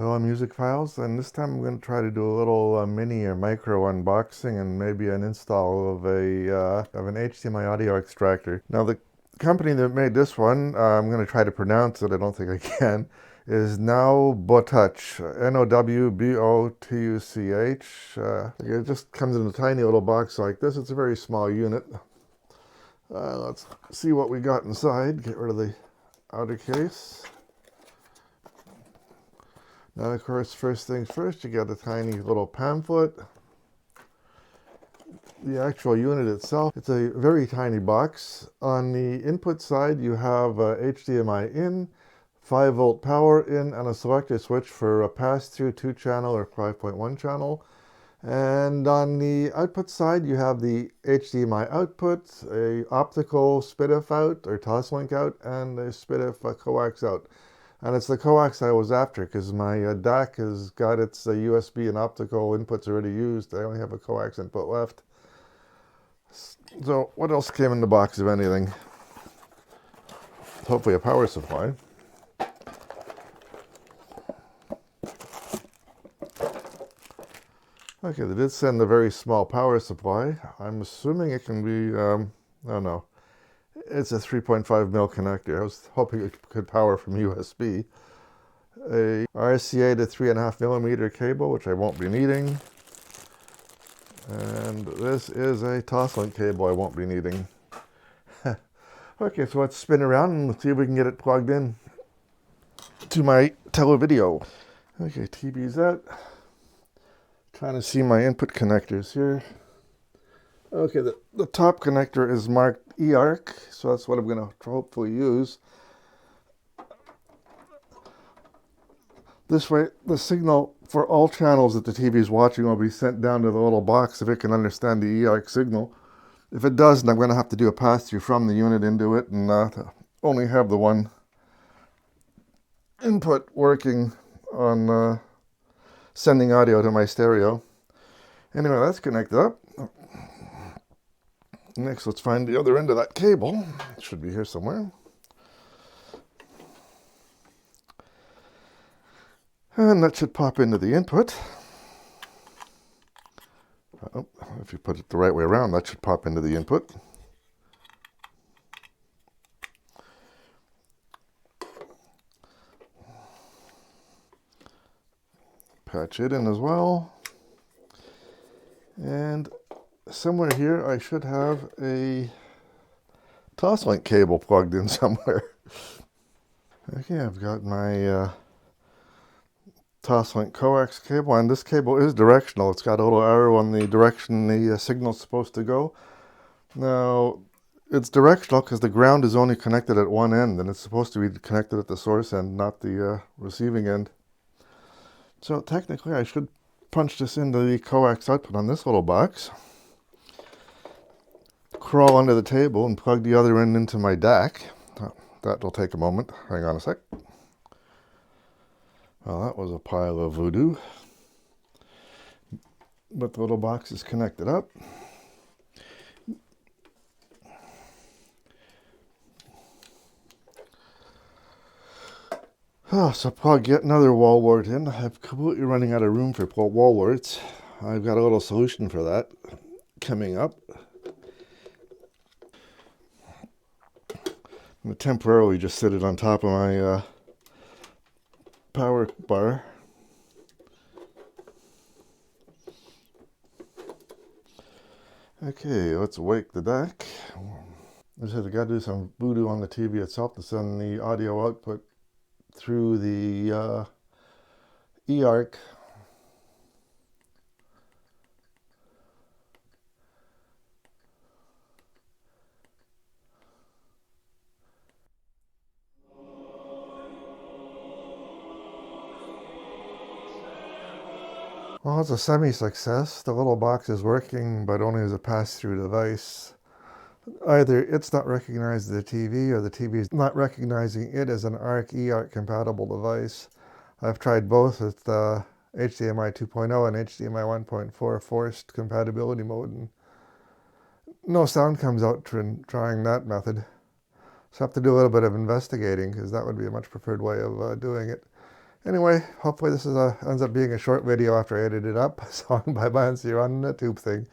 Hello music files, and this time I'm going to try to do a little mini or micro unboxing and maybe an install of an HDMI audio extractor. Now the company that made this one, I'm going to try to pronounce it, I don't think I can, is Nowbotuch, Nowbotuch. It just comes in a tiny little box like this. It's a very small unit. Let's see what we got inside. Get rid of the outer case. Now, of course, first things first, you got a tiny little pamphlet. The actual unit itself, it's a very tiny box. On the input side, you have HDMI in, 5-volt power in, and a selector switch for a pass-through 2-channel or 5.1 channel. And on the output side, you have the HDMI output, a optical pidif out or TOSLINK out, and a pidif COAX out. And it's the coax I was after because my DAC has got its USB and optical inputs already used. I only have a coax input left. So what else came in the box, if anything? Hopefully a power supply. Okay, they did send a very small power supply. I'm assuming it can be, I don't know. It's a 3.5 mil connector. I was hoping it could power from USB. A RCA to 3.5 millimeter cable, which I won't be needing. And this is a TOSLINK cable I won't be needing. Okay, so let's spin around and see if we can get it plugged in to my televideo. Okay, TVZ. Trying to see my input connectors here. Okay, the top connector is marked EARC, so that's what I'm going to hopefully use. This way, the signal for all channels that the TV is watching will be sent down to the little box if it can understand the EARC signal. If it doesn't, I'm going to have to do a pass-through from the unit into it and only have the one input working on sending audio to my stereo. Anyway, that's connected up. Next, let's find the other end of that cable. It should be here somewhere. And that should pop into the input. Oh, if you put it the right way around, that should pop into the input. Patch it in as well. And somewhere here I should have a TOSLINK cable plugged in somewhere. Okay, I've got my TOSLINK coax cable, and this cable is directional. It's got a little arrow on the direction the signal's supposed to go. Now, it's directional because the ground is only connected at one end, and it's supposed to be connected at the source end, not the receiving end. So technically I should punch this into the coax output on this little box, crawl under the table and plug the other end into my DAC. That'll take a moment. Hang on a sec. Well, that was a pile of voodoo. But the little box is connected up. So plug yet another wall wart in. I'm completely running out of room for wall warts. I've got a little solution for that coming up. I'm going to temporarily just sit it on top of my power bar. Okay, let's wake the DAC. I said I got to do some voodoo on the TV itself to send the audio output through the EARC. Well, it's a semi-success. The little box is working, but only as a pass-through device. Either it's not recognizing the TV, or the TV is not recognizing it as an ARC-EARC compatible device. I've tried both with HDMI 2.0 and HDMI 1.4 forced compatibility mode, and no sound comes out trying that method. So I have to do a little bit of investigating, because that would be a much preferred way of doing it. Anyway, hopefully this ends up being a short video after I edit it up. So bye-bye and see you on the tube thing.